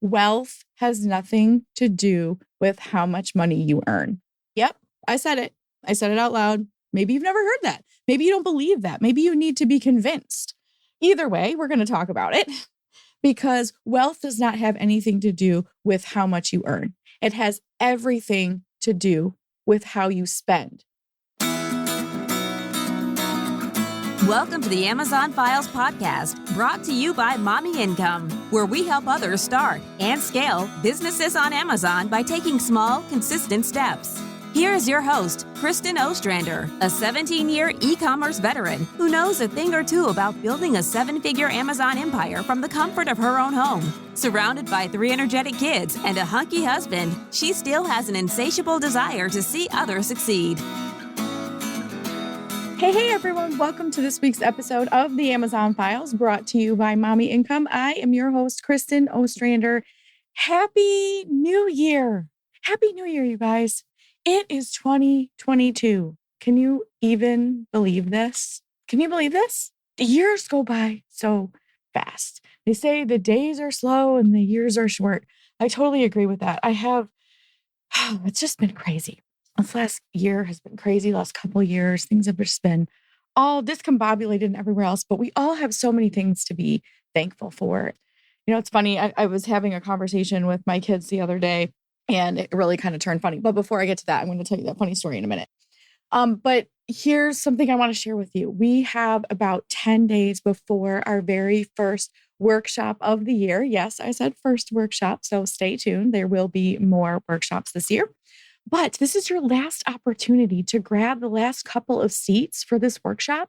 Wealth has nothing to do with how much money you earn. Yep, I said it. I said it out loud. Maybe you've never heard that. Maybe you don't believe that. Maybe you need to be convinced. Either way, we're going to talk about it because wealth does not have anything to do with how much you earn. It has everything to do with how you spend. Welcome to the Amazon Files podcast, brought to you by Mommy Income, where we help others start and scale businesses on Amazon by taking small, consistent steps. Here is your host, Kristen Ostrander, a 17-year e-commerce veteran who knows a thing or two about building a 7-figure Amazon empire from the comfort of her own home. Surrounded by 3 energetic kids and a hunky husband, she still has an insatiable desire to see others succeed. Hey, everyone. Welcome to this week's episode of the Amazon Files, brought to you by Mommy Income. I am your host, Kristen Ostrander. Happy New Year. Happy New Year, you guys. It is 2022. Can you even believe this? Can you believe this? The years go by so fast. They say the days are slow and the years are short. I totally agree with that. It's just been crazy. This last year has been crazy. Last couple of years, things have just been all discombobulated and everywhere else, but we all have so many things to be thankful for. You know, it's funny. I was having a conversation with my kids the other day and it really kind of turned funny. But before I get to that, I'm going to tell you that funny story in a minute. But here's something I want to share with you. We have about 10 days before our very first workshop of the year. Yes, I said first workshop, so stay tuned. There will be more workshops this year. But this is your last opportunity to grab the last couple of seats for this workshop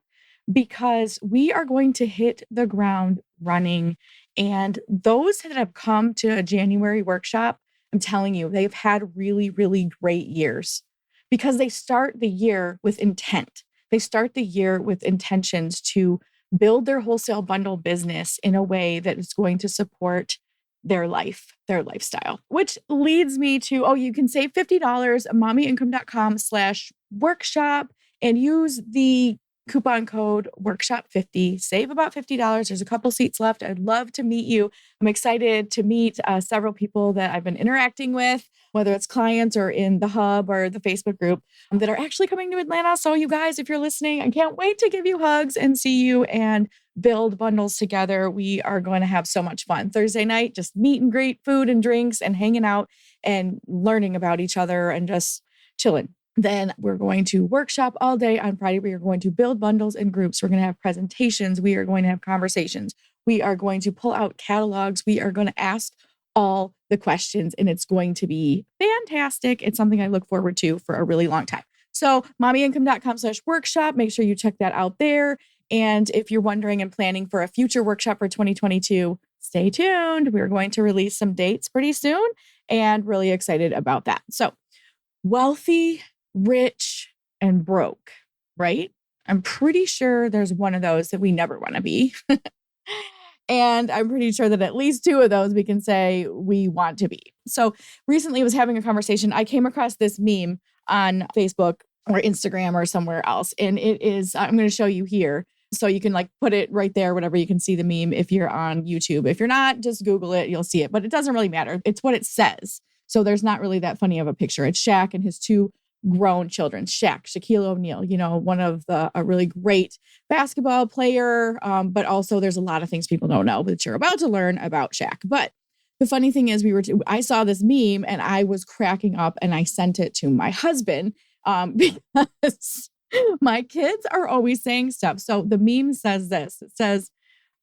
because we are going to hit the ground running. And those that have come to a January workshop, I'm telling you, they've had really, really great years because they start the year with intent. They start the year with intentions to build their wholesale bundle business in a way that is going to support their life, their lifestyle, which leads me to, you can save $50 at mommyincome.com/workshop and use the coupon code workshop50, save about $50. There's a couple seats left. I'd love to meet you. I'm excited to meet several people that I've been interacting with, whether it's clients or in the hub or the Facebook group that are actually coming to Atlanta. So you guys, if you're listening, I can't wait to give you hugs and see you and build bundles together. We are going to have so much fun. Thursday night, just meet and greet, food and drinks and hanging out and learning about each other and just chilling. Then we're going to workshop all day on Friday. We are going to build bundles in groups. We're going to have presentations. We are going to have conversations. We are going to pull out catalogs. We are going to ask all the questions and it's going to be fantastic. It's something I look forward to for a really long time. So mommyincome.com/workshop. Make sure you check that out there. And if you're wondering and planning for a future workshop for 2022, stay tuned. We're going to release some dates pretty soon and really excited about that. So wealthy, rich, and broke, right? I'm pretty sure there's one of those that we never want to be. And I'm pretty sure that at least 2 of those we can say we want to be. So recently I was having a conversation. I came across this meme on Facebook or Instagram or somewhere else. And it is, I'm going to show you here. So you can put it right there, whatever, you can see the meme if you're on YouTube. If you're not, just Google it, you'll see it. But it doesn't really matter. It's what it says. So there's not really that funny of a picture. It's Shaq and his 2 grown children. Shaquille O'Neal, one of a really great basketball player. But also there's a lot of things people don't know that you're about to learn about Shaq. But the funny thing is I saw this meme and I was cracking up and I sent it to my husband because my kids are always saying stuff. So the meme says this, it says,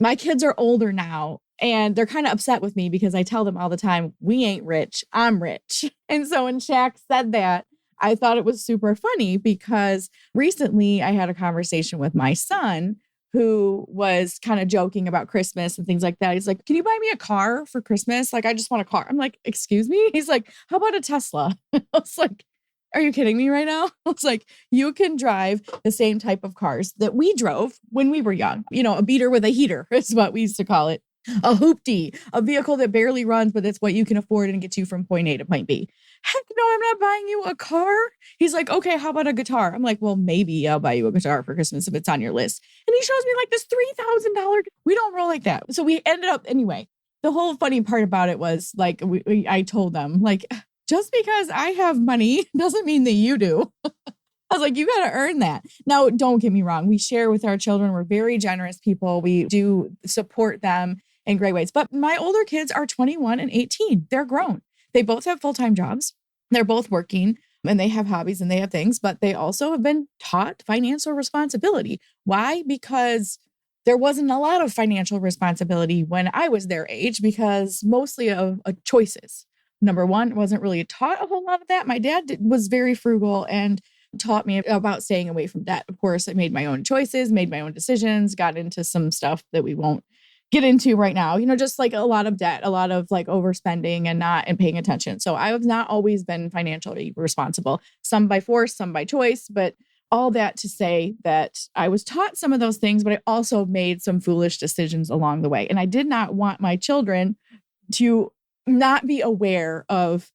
my kids are older now and they're kind of upset with me because I tell them all the time, we ain't rich, I'm rich. And so when Shaq said that, I thought it was super funny because recently I had a conversation with my son who was kind of joking about Christmas and things like that. He's like, can you buy me a car for Christmas? I just want a car. I'm like, excuse me? He's like, how about a Tesla? I was like, are you kidding me right now? I was like, you can drive the same type of cars that we drove when we were young. A beater with a heater is what we used to call it. A hoopty, a vehicle that barely runs, but it's what you can afford and gets you from point A to point B. Heck no, I'm not buying you a car. He's like, okay, how about a guitar? I'm like, well, maybe I'll buy you a guitar for Christmas if it's on your list. And he shows me this $3,000. We don't roll like that. So we ended up anyway. the whole funny part about it was like, I told them, like, just because I have money doesn't mean that you do. I was like, you got to earn that. Now, don't get me wrong. We share with our children. We're very generous people. We do support them in great ways. But my older kids are 21 and 18. They're grown. They both have full-time jobs. They're both working and they have hobbies and they have things, but they also have been taught financial responsibility. Why? Because there wasn't a lot of financial responsibility when I was their age because mostly of choices. Number one, wasn't really taught a whole lot of that. My dad was very frugal and taught me about staying away from debt. Of course, I made my own choices, made my own decisions, got into some stuff that we won't get into right now, just like a lot of debt, a lot of like overspending and paying attention. So I have not always been financially responsible, some by force, some by choice, but all that to say that I was taught some of those things, but I also made some foolish decisions along the way. And I did not want my children to not be aware of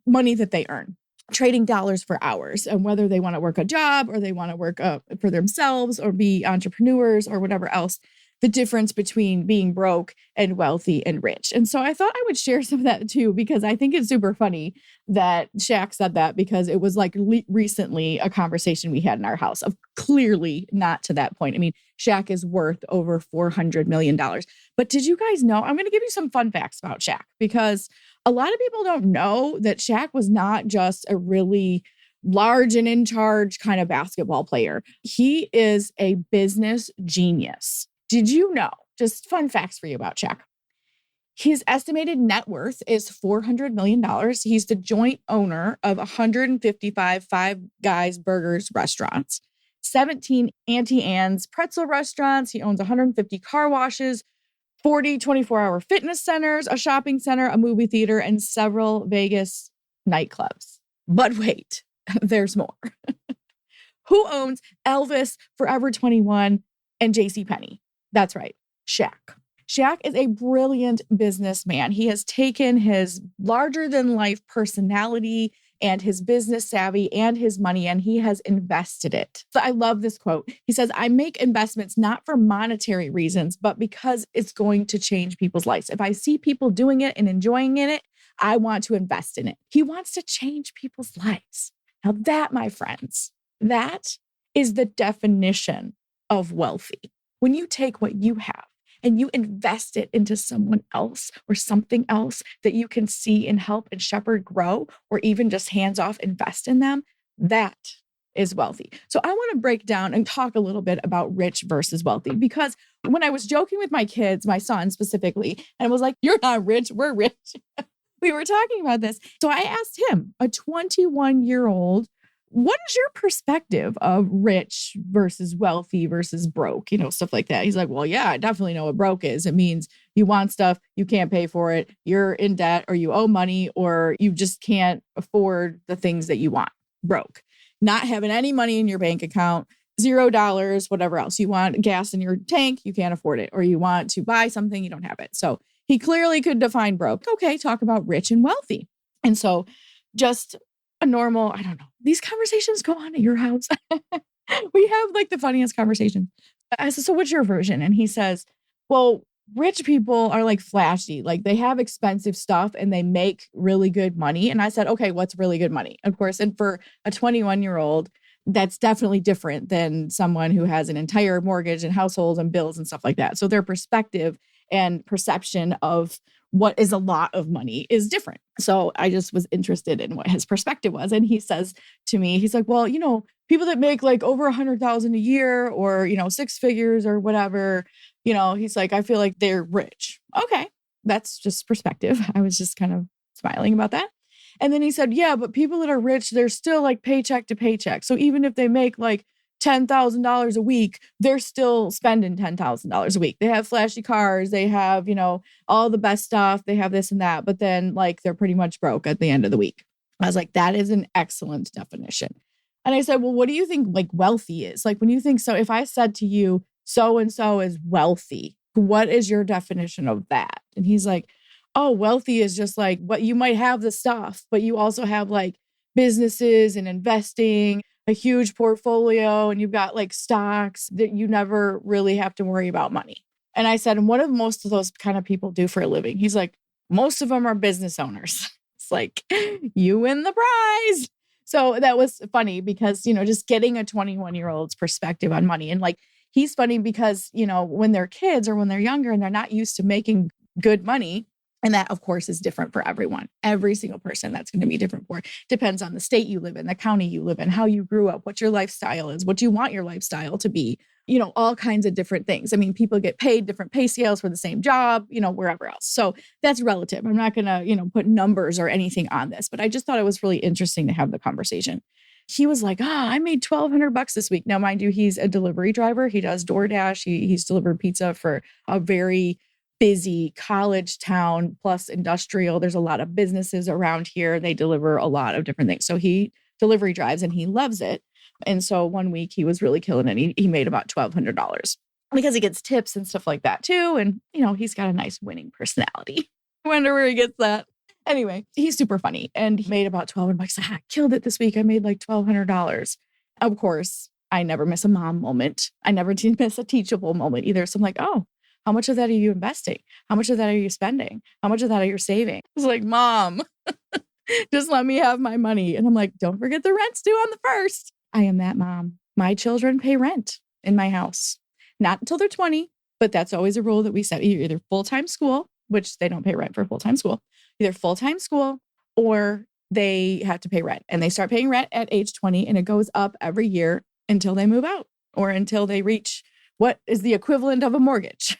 money that they earn, trading dollars for hours, and whether they want to work a job or they want to work for themselves or be entrepreneurs or whatever else, the difference between being broke and wealthy and rich. And so I thought I would share some of that too, because I think it's super funny that Shaq said that, because it was like recently a conversation we had in our house of clearly not to that point. I mean, Shaq is worth over $400 million. But did you guys know, I'm going to give you some fun facts about Shaq, because a lot of people don't know that Shaq was not just a really large and in charge kind of basketball player. He is a business genius. Did you know? Just fun facts for you about Shaq. His estimated net worth is $400 million. He's the joint owner of 155 Five Guys Burgers restaurants, 17 Auntie Anne's pretzel restaurants. He owns 150 car washes, 40 24-hour fitness centers, a shopping center, a movie theater, and several Vegas nightclubs. But wait, there's more. Who owns Elvis, Forever 21, and JCPenney? That's right, Shaq. Shaq is a brilliant businessman. He has taken his larger-than-life personality and his business savvy and his money, and he has invested it. So I love this quote. He says, I make investments not for monetary reasons, but because it's going to change people's lives. If I see people doing it and enjoying it, I want to invest in it. He wants to change people's lives. Now that, my friends, that is the definition of wealthy. When you take what you have and you invest it into someone else or something else that you can see and help and shepherd grow, or even just hands off invest in them, that is wealthy. So I want to break down and talk a little bit about rich versus wealthy, because when I was joking with my kids, my son specifically, and was like, you're not rich, we're rich. We were talking about this. So I asked him, a 21-year-old, what is your perspective of rich versus wealthy versus broke, stuff like that. He's like, well, yeah, I definitely know what broke is. It means you want stuff, you can't pay for it, you're in debt, or you owe money, or you just can't afford the things that you want. Broke. Not having any money in your bank account, $0, whatever else. You want gas in your tank, you can't afford it, or you want to buy something, you don't have it. So he clearly could define broke. Okay, talk about rich and wealthy. And so just a normal, I don't know, these conversations go on at your house. We have like the funniest conversation. I said, so what's your version? And he says, well, rich people are like flashy. Like they have expensive stuff and they make really good money. And I said, okay, what's really good money? Of course. And for a 21-year-old, that's definitely different than someone who has an entire mortgage and household and bills and stuff like that. So their perspective and perception of what is a lot of money is different. So I just was interested in what his perspective was. And he says to me, he's like, well, people that make like over 100,000 a year or, six figures or whatever, he's like, I feel like they're rich. Okay. That's just perspective. I was just kind of smiling about that. And then he said, yeah, but people that are rich, they're still like paycheck to paycheck. So even if they make like $10,000 a week, they're still spending $10,000 a week. They have flashy cars. They have, all the best stuff. They have this and that, but then like they're pretty much broke at the end of the week. I was like, that is an excellent definition. And I said, well, what do you think like wealthy is? Like when you think, so if I said to you, so-and-so is wealthy, what is your definition of that? And he's like, oh, wealthy is just like what you might have the stuff, but you also have like businesses and investing, a huge portfolio, and you've got like stocks that you never really have to worry about money. And I said, and what do most of those kind of people do for a living? He's like, most of them are business owners. It's like, you win the prize. So that was funny because, just getting a 21-year-old's perspective on money. And like, he's funny because, when they're kids or when they're younger and they're not used to making good money, and that, of course, is different for everyone. Every single person that's going to be different for. Depends on the state you live in, the county you live in, how you grew up, what your lifestyle is, what you want your lifestyle to be, all kinds of different things. I mean, people get paid different pay scales for the same job, wherever else. So that's relative. I'm not going to, put numbers or anything on this, but I just thought it was really interesting to have the conversation. He was like, I made $1,200 this week. Now, mind you, he's a delivery driver. He does DoorDash. He's delivered pizza for a very busy college town plus industrial. There's a lot of businesses around here. They deliver a lot of different things. So he delivery drives and he loves it. And so one week he was really killing it. He made about $1,200 because he gets tips and stuff like that too. And, he's got a nice winning personality. I wonder where he gets that. Anyway, he's super funny and he made about $1,200. I killed it this week. I made like $1,200. Of course, I never miss a mom moment. I never miss a teachable moment either. So I'm like, how much of that are you investing? How much of that are you spending? How much of that are you saving? I was like, Mom, just let me have my money. And I'm like, don't forget the rent's due on the 1st. I am that mom. My children pay rent in my house. Not until they're 20, but that's always a rule that we set. You're either full-time school, which they don't pay rent for full-time school, either full-time school or they have to pay rent. And they start paying rent at age 20 and it goes up every year until they move out or until they reach what is the equivalent of a mortgage.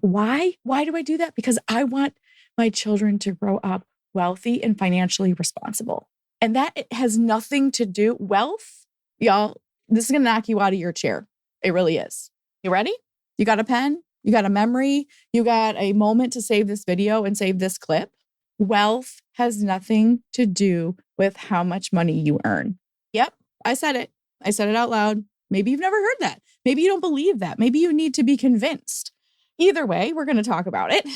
Why? Why do I do that? Because I want my children to grow up wealthy and financially responsible. And that has nothing to do, wealth, y'all, this is going to knock you out of your chair. It really is. You ready? You got a pen? You got a memory? You got a moment to save this video and save this clip? Wealth has nothing to do with how much money you earn. Yep, I said it. I said it out loud. Maybe you've never heard that. Maybe you don't believe that. Maybe you need to be convinced. Either way, we're going to talk about it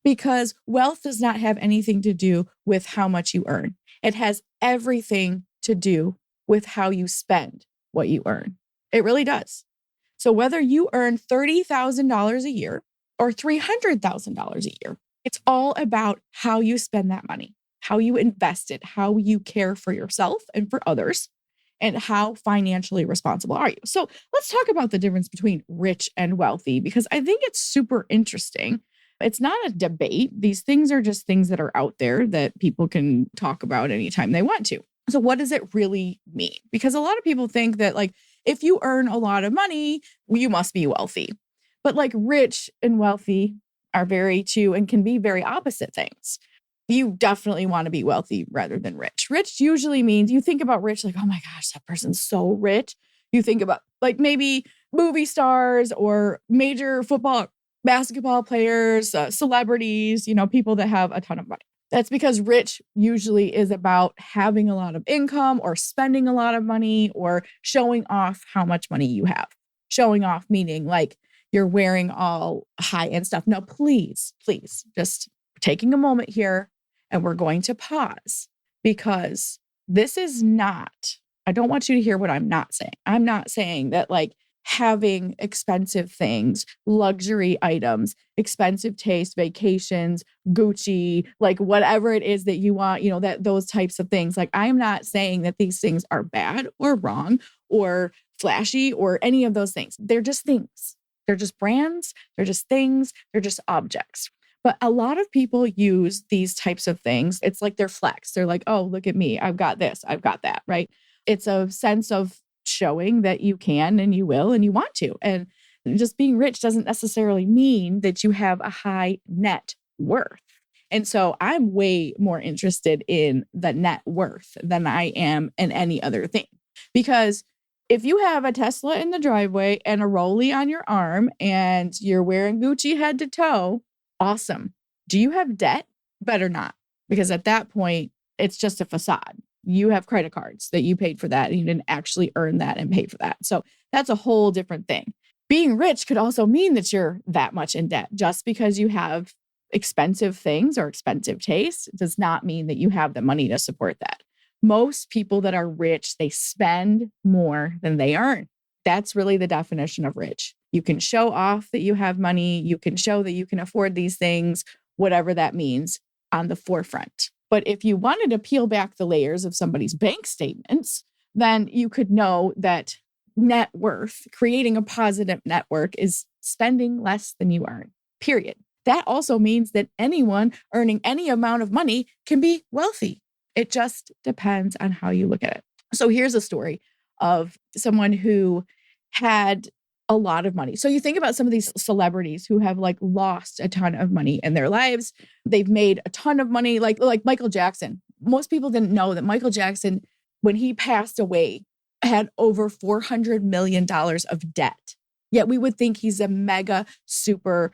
because wealth does not have anything to do with how much you earn. It has everything to do with how you spend what you earn. It really does. So whether you earn $30,000 a year or $300,000 a year, it's all about how you spend that money, how you invest it, how you care for yourself and for others, and how financially responsible are you? So let's talk about the difference between rich and wealthy, because I think it's super interesting. It's not a debate. These things are just things that are out there that people can talk about anytime they want to. So what does it really mean? Because a lot of people think that like, if you earn a lot of money, you must be wealthy. But like rich and wealthy are very two and can be very opposite things. You definitely want to be wealthy rather than rich. Rich usually means you think about rich like, oh my gosh, that person's so rich. You think about like maybe movie stars or major football, basketball players, celebrities, people that have a ton of money. That's because rich usually is about having a lot of income or spending a lot of money or showing off how much money you have. Showing off meaning like you're wearing all high-end stuff. No, please, just taking a moment here. And we're going to pause because this is not, I don't want you to hear what I'm not saying. I'm not saying that like having expensive things, luxury items, expensive taste, vacations, Gucci, like whatever it is that you want, that those types of things. Like I'm not saying that these things are bad or wrong or flashy or any of those things. They're just things. They're just brands. They're just things. They're just objects. But a lot of people use these types of things. It's like their flex. They're like, oh, look at me. I've got this. I've got that, right? It's a sense of showing that you can and you will and you want to. And just being rich doesn't necessarily mean that you have a high net worth. And so I'm way more interested in the net worth than I am in any other thing. Because if you have a Tesla in the driveway and a Rollie on your arm and you're wearing Gucci head to toe, awesome. Do you have debt? Better not. Because at that point, it's just a facade. You have credit cards that you paid for that and you didn't actually earn that and pay for that. So that's a whole different thing. Being rich could also mean that you're that much in debt. Just because you have expensive things or expensive tastes does not mean that you have the money to support that. Most people that are rich, they spend more than they earn. That's really the definition of rich. You can show off that you have money. You can show that you can afford these things, whatever that means on the forefront. But if you wanted to peel back the layers of somebody's bank statements, then you could know that net worth, creating a positive network, is spending less than you earn, period. That also means that anyone earning any amount of money can be wealthy. It just depends on how you look at it. So here's a story of someone who had a lot of money. So you think about some of these celebrities who have like lost a ton of money in their lives. They've made a ton of money, like Michael Jackson. Most people didn't know that Michael Jackson, when he passed away, had over $400 million of debt. Yet we would think he's a mega super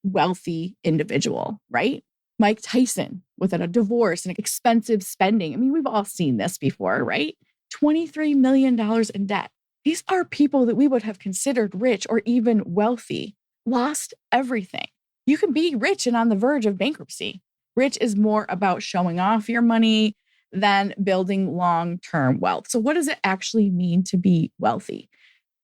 wealthy individual, right? Mike Tyson with a divorce and expensive spending. I mean, we've all seen this before, right? $23 million in debt. These are people that we would have considered rich or even wealthy, lost everything. You can be rich and on the verge of bankruptcy. Rich is more about showing off your money than building long-term wealth. So what does it actually mean to be wealthy?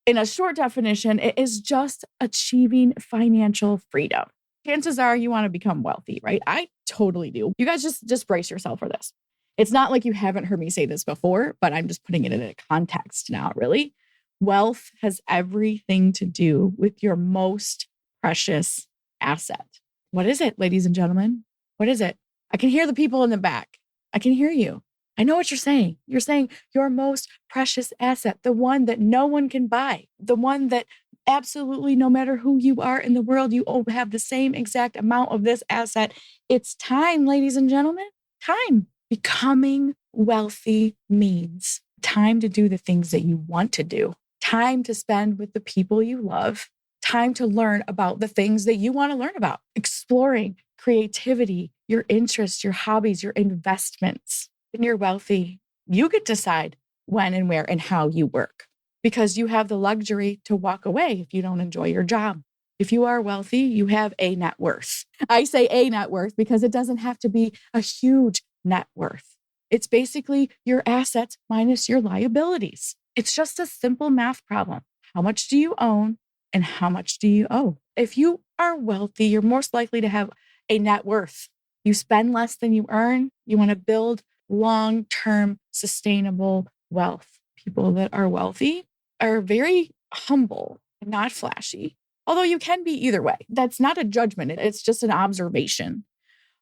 In a short definition, it is just achieving financial freedom. Chances are you want to become wealthy, right? I totally do. You guys just brace yourself for this. It's not like you haven't heard me say this before, but I'm just putting it in a context now, really. Wealth has everything to do with your most precious asset. What is it, ladies and gentlemen? What is it? I can hear the people in the back. I can hear you. I know what you're saying. You're saying your most precious asset, the one that no one can buy, the one that absolutely no matter who you are in the world, you all have the same exact amount of this asset. It's time, ladies and gentlemen, time. Becoming wealthy means time to do the things that you want to do, time to spend with the people you love, time to learn about the things that you want to learn about, exploring creativity, your interests, your hobbies, your investments. When you're wealthy, you get to decide when and where and how you work because you have the luxury to walk away if you don't enjoy your job. If you are wealthy, you have a net worth. I say a net worth because it doesn't have to be a huge net worth. It's basically your assets minus your liabilities. It's just a simple math problem. How much do you own and how much do you owe? If you are wealthy, you're most likely to have a net worth. You spend less than you earn. You want to build long-term sustainable wealth. People that are wealthy are very humble and not flashy, although you can be either way. That's not a judgment. It's just an observation.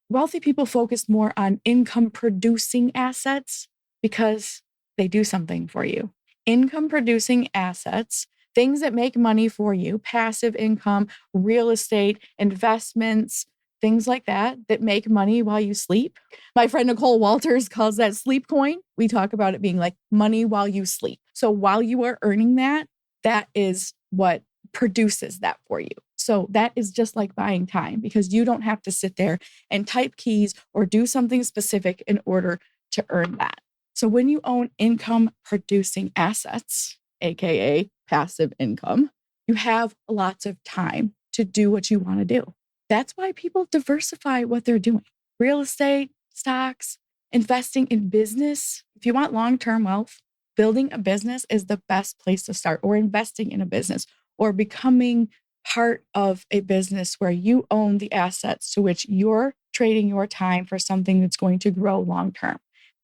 Wealthy people focus more on income-producing assets because they do something for you. Income-producing assets, things that make money for you, passive income, real estate, investments, things like that make money while you sleep. My friend Nicole Walters calls that sleep coin. We talk about it being like money while you sleep. So while you are earning that, that is what produces that for you. So that is just like buying time because you don't have to sit there and type keys or do something specific in order to earn that. So when you own income producing assets, AKA passive income, you have lots of time to do what you want to do. That's why people diversify what they're doing. Real estate, stocks, investing in business. If you want long-term wealth, building a business is the best place to start, or investing in a business, or becoming part of a business where you own the assets to which you're trading your time for something that's going to grow long-term.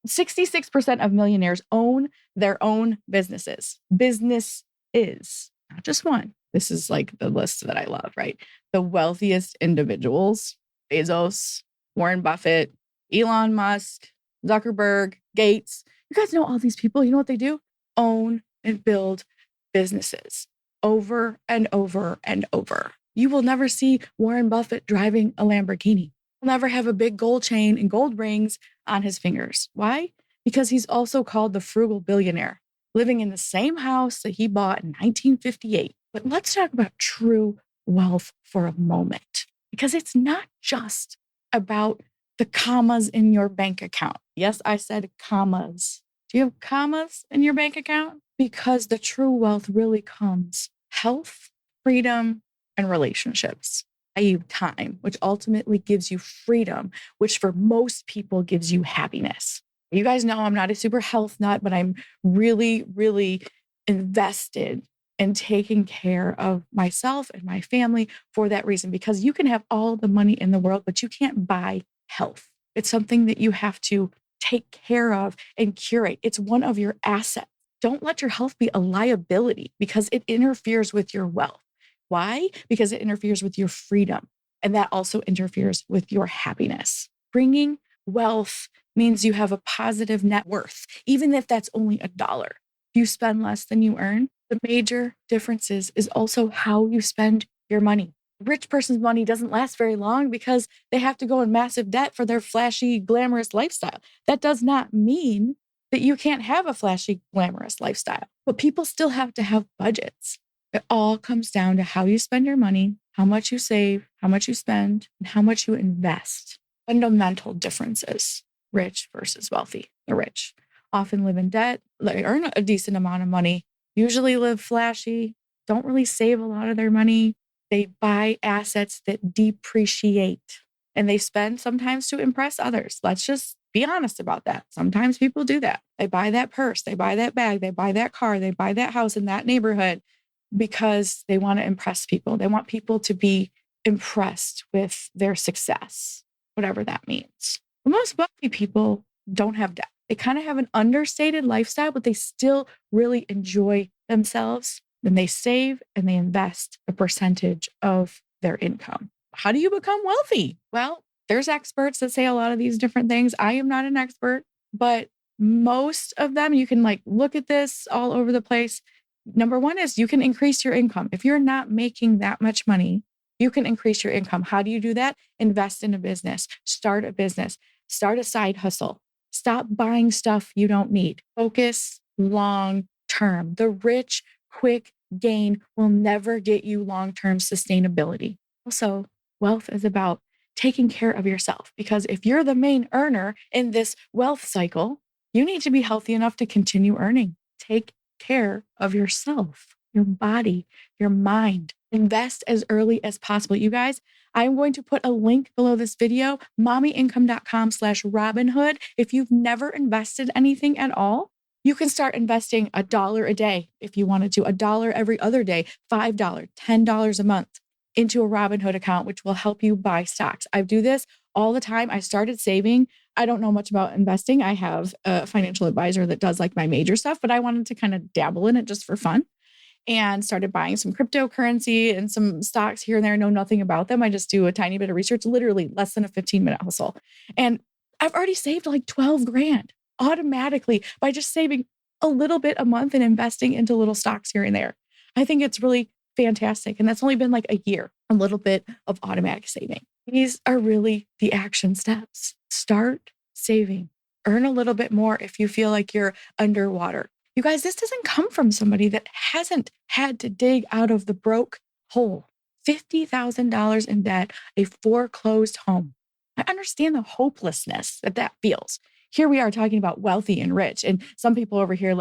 66% of millionaires own their own businesses. Business is not just one. This is like the list that I love, right? The wealthiest individuals, Bezos, Warren Buffett, Elon Musk, Zuckerberg, Gates. You guys know all these people. You know what they do? Own and build businesses over and over and over. You will never see Warren Buffett driving a Lamborghini. He'll never have a big gold chain and gold rings on his fingers. Why? Because he's also called the frugal billionaire, living in the same house that he bought in 1958. But let's talk about true wealth for a moment, because it's not just about the commas in your bank account. Yes, I said commas. Do you have commas in your bank account? Because the true wealth really comes health, freedom, and relationships, i.e. time, which ultimately gives you freedom, which for most people gives you happiness. You guys know I'm not a super health nut, but I'm really, really invested and taking care of myself and my family for that reason, because you can have all the money in the world, but you can't buy health. It's something that you have to take care of and curate. It's one of your assets. Don't let your health be a liability because it interferes with your wealth. Why? Because it interferes with your freedom. And that also interferes with your happiness. Bringing wealth means you have a positive net worth, even if that's only $1. If you spend less than you earn, the major differences is also how you spend your money. A rich person's money doesn't last very long because they have to go in massive debt for their flashy, glamorous lifestyle. That does not mean that you can't have a flashy, glamorous lifestyle, but people still have to have budgets. It all comes down to how you spend your money, how much you save, how much you spend, and how much you invest. Fundamental differences, rich versus wealthy. The rich often live in debt, they earn a decent amount of money, usually live flashy, don't really save a lot of their money. They buy assets that depreciate and they spend sometimes to impress others. Let's just be honest about that. Sometimes people do that. They buy that purse, they buy that bag, they buy that car, they buy that house in that neighborhood because they want to impress people. They want people to be impressed with their success, whatever that means. But most wealthy people don't have debt. They kind of have an understated lifestyle, but they still really enjoy themselves. Then they save and they invest a percentage of their income. How do you become wealthy? Well, there's experts that say a lot of these different things. I am not an expert, but most of them, you can look at this all over the place. Number one is you can increase your income. If you're not making that much money, you can increase your income. How do you do that? Invest in a business, start a side hustle. Stop buying stuff you don't need. Focus long term. The rich, quick gain will never get you long-term sustainability. Also, wealth is about taking care of yourself, because if you're the main earner in this wealth cycle, you need to be healthy enough to continue earning. Take care of yourself, your body, your mind. Invest as early as possible. You guys, I'm going to put a link below this video, mommyincome.com/Robinhood. If you've never invested anything at all, you can start investing $1 a day if you wanted to, $1 every other day, $5, $10 a month into a Robinhood account, which will help you buy stocks. I do this all the time. I started saving. I don't know much about investing. I have a financial advisor that does my major stuff, but I wanted to kind of dabble in it just for fun and started buying some cryptocurrency and some stocks here and there. I know nothing about them. I just do a tiny bit of research, literally less than a 15-minute hustle. And I've already saved 12 grand automatically by just saving a little bit a month and investing into little stocks here and there. I think it's really fantastic. And that's only been a year, a little bit of automatic saving. These are really the action steps. Start saving. Earn a little bit more if you feel like you're underwater. You guys, this doesn't come from somebody that hasn't had to dig out of the broke hole. $50,000 in debt, a foreclosed home. I understand the hopelessness that feels. Here we are talking about wealthy and rich. And some people over here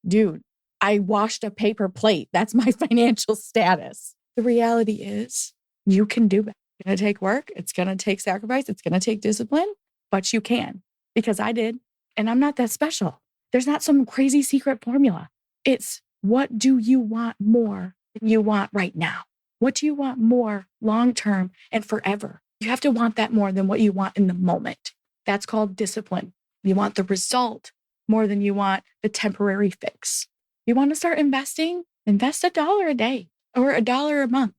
dude, I washed a paper plate. That's my financial status. The reality is you can do it. It's going to take work. It's going to take sacrifice. It's going to take discipline, but you can, because I did. And I'm not that special. There's not some crazy secret formula. It's what do you want more than you want right now? What do you want more long-term and forever? You have to want that more than what you want in the moment. That's called discipline. You want the result more than you want the temporary fix. You want to start investing? Invest $1 a day or $1 a month.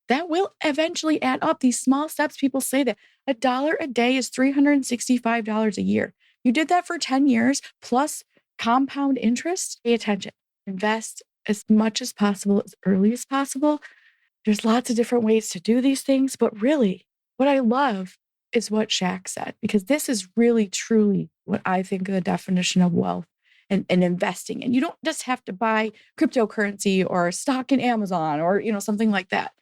That will eventually add up. These small steps, people say that $1 a day is $365 a year. You did that for 10 years plus compound interest. Pay attention. Invest as much as possible, as early as possible. There's lots of different ways to do these things, but really what I love is what Shaq said, because this is really, truly what I think of the definition of wealth and investing in. You don't just have to buy cryptocurrency or stock in Amazon or, something like that.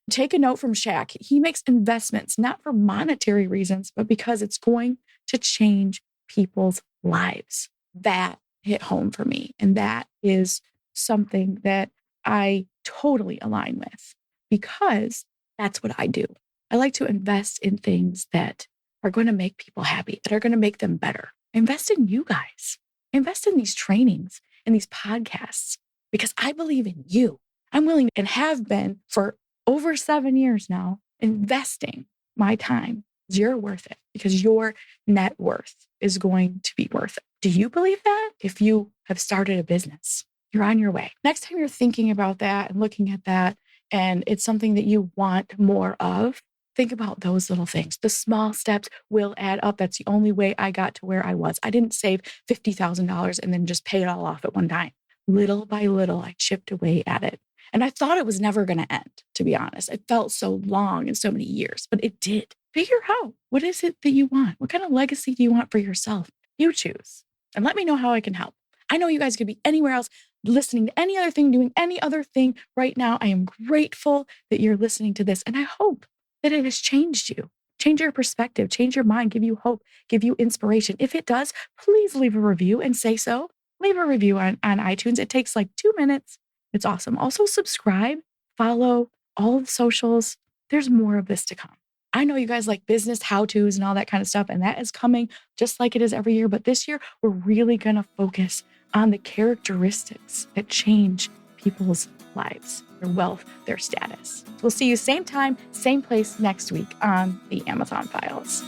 Take a note from Shaq. He makes investments, not for monetary reasons, but because it's going to change people's lives. That hit home for me. And that is something that I totally align with, because that's what I do. I like to invest in things that are going to make people happy, that are going to make them better. Invest in you guys. Invest in these trainings and these podcasts, because I believe in you. I'm willing and have been for over 7 years now investing my time. You're worth it because your net worth is going to be worth it. Do you believe that? If you have started a business, you're on your way. Next time you're thinking about that and looking at that, and it's something that you want more of, think about those little things. The small steps will add up. That's the only way I got to where I was. I didn't save $50,000 and then just pay it all off at one time. Little by little, I chipped away at it. And I thought it was never going to end, to be honest. It felt so long and so many years, but it did. Figure out, what is it that you want? What kind of legacy do you want for yourself? You choose. And let me know how I can help. I know you guys could be anywhere else, listening to any other thing, doing any other thing right now. I am grateful that you're listening to this. And I hope that it has changed you, change your perspective, change your mind, give you hope, give you inspiration. If it does, please leave a review and say so. Leave a review on iTunes. It takes like 2 minutes. It's awesome. Also subscribe, follow all the socials. There's more of this to come. I know you guys like business how-tos and all that kind of stuff, and that is coming just like it is every year. But this year, we're really going to focus on the characteristics that change people's lives, their wealth, their status. We'll see you same time, same place next week on the Amazon Files.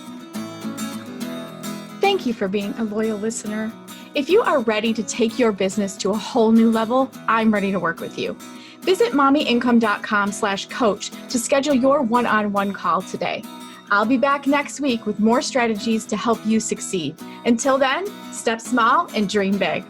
Thank you for being a loyal listener. If you are ready to take your business to a whole new level, I'm ready to work with you. Visit mommyincome.com/coach to schedule your one-on-one call today. I'll be back next week with more strategies to help you succeed. Until then, step small and dream big.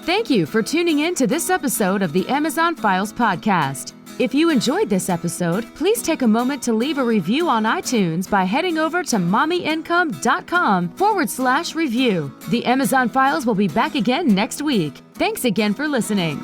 Thank you for tuning in to this episode of the Amazon Files podcast. If you enjoyed this episode, please take a moment to leave a review on iTunes by heading over to mommyincome.com/review. The Amazon Files will be back again next week. Thanks again for listening.